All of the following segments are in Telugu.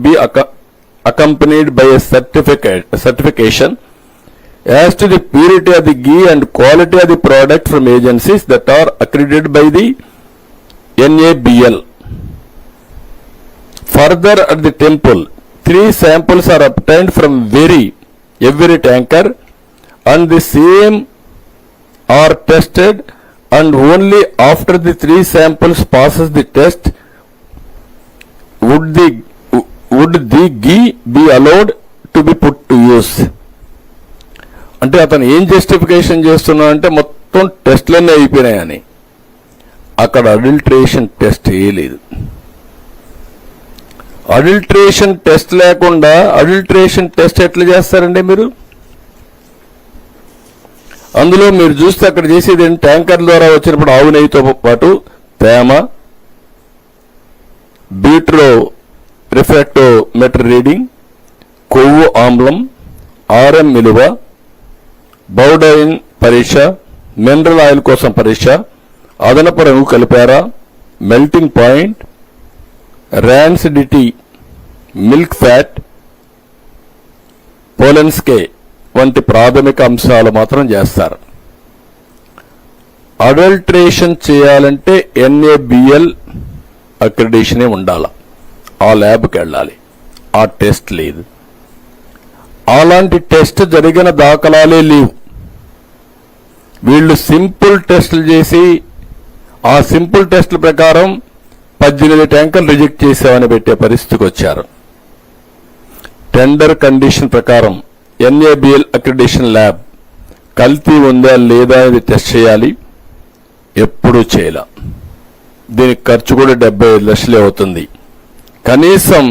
be accompanied by a certification as to the purity of the ghee and quality of the product from agencies that are accredited by the NABL. Further, at the temple, 3 samples are obtained from every tanker, and the same are tested, and only after the 3 samples passes the test would the ghee be allowed to be put to use. అంటే అతను ఏం జస్టిఫికేషన్ చేస్తున్నా అంటే మొత్తం టెస్ట్లన్నీ అయిపోయినాయని. అక్కడ అడల్ట్రేషన్ టెస్ట్ వేయలేదు. అడల్ట్రేషన్ టెస్ట్ లేకుండా అడల్ట్రేషన్ టెస్ట్ ఎట్లా చేస్తారండి మీరు? అందులో మీరు చూస్తే అక్కడ చేసేది ట్యాంకర్ ద్వారా వచ్చినప్పుడు ఆవు నెయ్యితో పాటు తేమ, బీట్రో రిఫ్రాక్టోమీటర్ రీడింగ్, కొవ్వు ఆమ్లం, ఆర్ఎం విలువ, బౌడైన్ పరీక్ష, మినరల్ ఆయిల్ కోసం పరీక్ష, అదనపు రంగు కలిపారా, melting point, rancidity, milk fat, Polenske వంటి ప్రాథమిక అంశాలు మాత్రం చేస్తారు. అడల్ట్రేషన్ చేయాలంటే NABL అక్రిడిషనే ఉండాలి. ఆ ల్యాబ్కి వెళ్ళాలి. ఆ టెస్ట్ లేదు. అలాంటి టెస్ట్ జరిగిన దాఖలాలే లేవు. వీళ్ళు సింపుల్ టెస్టులు చేసి ఆ సింపుల్ టెస్టుల ప్రకారం 18 ట్యాంకర్లు రిజెక్ట్ చేశామని పెట్టే పరిస్థితికి వచ్చారు. టెండర్ కండిషన్ ప్రకారం NABL అక్రిడిషన్ ల్యాబ్ కల్తీ ఉందా లేదా అనేది టెస్ట్ చేయాలి. ఎప్పుడూ చేయాల. దీనికి ఖర్చు కూడా 75 లక్షలే అవుతుంది. కనీసం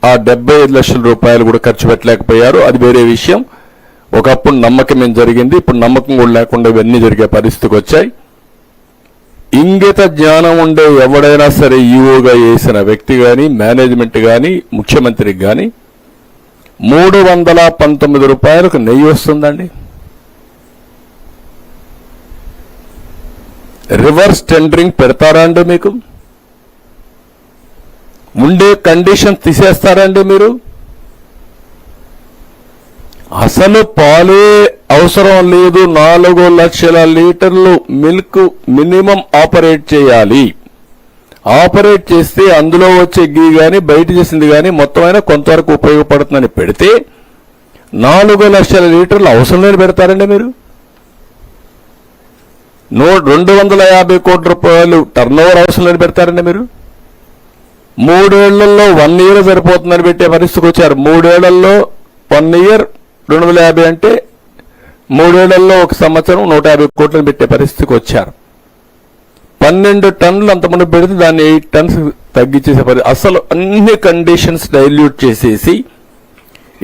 ఆ 75 లక్షల రూపాయలు కూడా ఖర్చు పెట్టలేకపోయారు. అది వేరే విషయం. ఒకప్పుడు నమ్మకం ఏం జరిగింది, ఇప్పుడు నమ్మకం కూడా లేకుండా ఇవన్నీ జరిగే పరిస్థితికి వచ్చాయి. ఇంగిత జ్ఞానం ఉండే ఎవడైనా సరే ఈఓగా వేసిన వ్యక్తి కానీ, మేనేజ్మెంట్ కానీ, ముఖ్యమంత్రికి కానీ 319 రూపాయలకు నెయ్యి వస్తుందండి. రివర్స్ టెండరింగ్ పెడతారా అండి? మీకు ఉండే కండిషన్ తీసేస్తారండి మీరు? అసలు పాలే అవసరం లేదు. 4 లక్షల లీటర్లు మిల్క్ మినిమం ఆపరేట్ చేయాలి. ఆపరేట్ చేస్తే అందులో వచ్చే గీ కానీ బయట చేసింది కానీ మొత్తమైనా కొంతవరకు ఉపయోగపడుతుందని పెడితే 4 లక్షల లీటర్లు అవసరం లేని పెడతారండి మీరు? 250 కోట్ల రూపాయలు టర్న్ ఓవర్ అవసరం లేని పెడతారండి మీరు? 3 ఏళ్లలో 1 ఇయర్ సరిపోతుందని పెట్టే పరిస్థితికి వచ్చారు. 3 ఏళ్లలో 1 ఇయర్ 250 అంటే 3 ఏళ్లలో 1 సంవత్సరం 150 కోట్లను పెట్టే పరిస్థితికి వచ్చారు. 12 టన్నులు అంతమంది పెడితే దాన్ని 8 టన్స్ తగ్గించేసే పరిస్థితి. అసలు అన్ని కండిషన్స్ డైల్యూట్ చేసేసి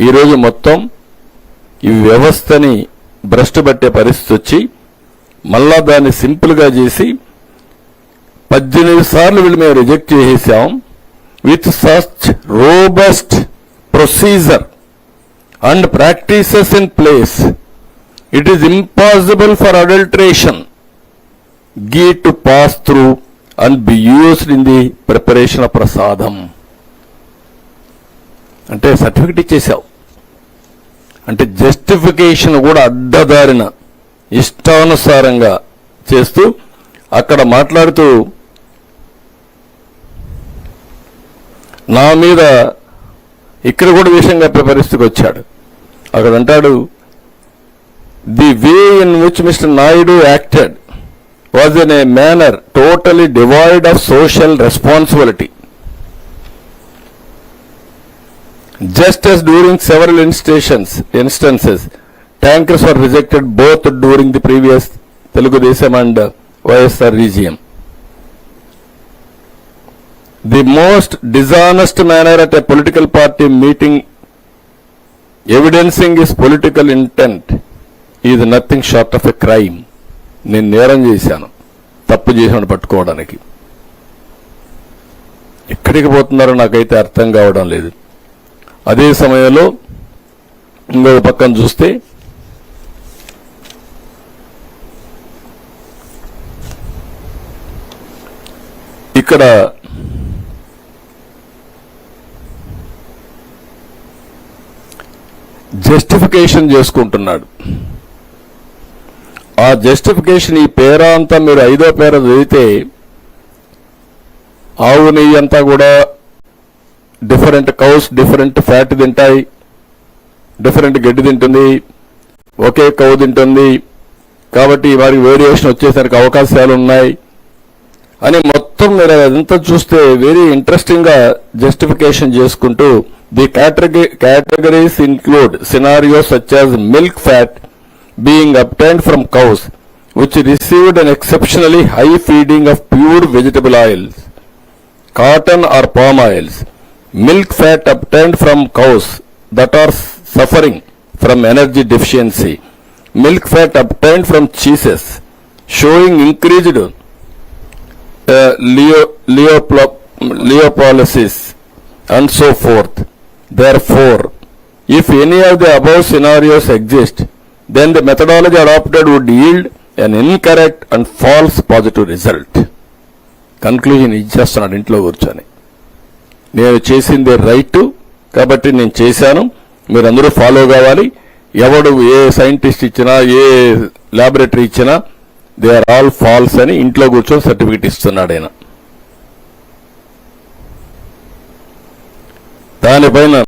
ఈరోజు మొత్తం ఈ వ్యవస్థని భ్రష్టు పట్టే పరిస్థితి వచ్చి మళ్ళా దాన్ని సింపుల్ గా చేసి 18 సార్లు వీళ్ళు మేము రిజెక్ట్ చేసేసాం. With such robust procedure and practices in place, it is impossible for adulteration ghee to pass through and be used in the preparation of prasadam. అంటే సర్టిఫికెట్ ఇచ్చేసావు అంటే జస్టిఫికేషన్ కూడా అడ్డదారిన ఇష్టానుసారంగా చేస్తూ అక్కడ మాట్లాడుతూ నా మీద ఇక్కడ కూడా విషయం చెప్పే పరిస్థితికి వచ్చాడు. అక్కడ అంటాడు, the way in which mister Naidu acted was in a manner totally devoid of social responsibility. Just as during several instances, tankers were rejected both during the previous Telugu Desam and YSR regime. The most dishonest manner at a political party meeting evidencing his political intent is nothing short of a crime. నేను నేరం చేశాను, తప్పు చేసాను పట్టుకోవడానికి. ఎక్కడికి పోతున్నారో నాకైతే అర్థం కావడం లేదు. అదే సమయంలో ఇంకొక పక్కన చూస్తే ఇక్కడ జస్టిఫికేషన్ చేసుకుంటున్నాడు. ఆ జస్టిఫికేషన్ ఈ పేరా అంతా మీరు 5వ పేర చదివితే ఆవు నెయ్యి అంతా కూడా డిఫరెంట్ కౌస్ డిఫరెంట్ ఫ్యాట్ తింటాయి, డిఫరెంట్ గడ్డి తింటుంది, ఒకే కౌ తింటుంది, కాబట్టి వారికి వేరియేషన్ వచ్చేసరికి అవకాశాలు ఉన్నాయి అని మొత్తం మీరు అదంతా చూస్తే వెరీ ఇంట్రెస్టింగ్ గా జస్టిఫికేషన్ చేసుకుంటూ the categories include scenarios such as milk fat being obtained from cows which received an exceptionally high feeding of pure vegetable oils, cotton or palm oils, milk fat obtained from cows that are suffering from energy deficiency, milk fat obtained from cheeses showing increased lipolysis and so forth. Therefore, if any of the above scenarios exist, then the methodology adopted would yield an incorrect and false positive result. Conclusion ఇచ్చేస్తున్నాడు ఇంట్లో కూర్చొని. నేను చేసింది రైట్ కాబట్టి నేను చేశాను, మీరందరూ ఫాలో కావాలి. ఎవడు ఏ సైంటిస్ట్ ఇచ్చినా ఏ ల్యాబొరేటరీ ఇచ్చినా దే ఆర్ ఆల్ ఫాల్స్ అని ఇంట్లో కూర్చొని సర్టిఫికెట్ ఇస్తున్నాడు ఆయన. దానిపైన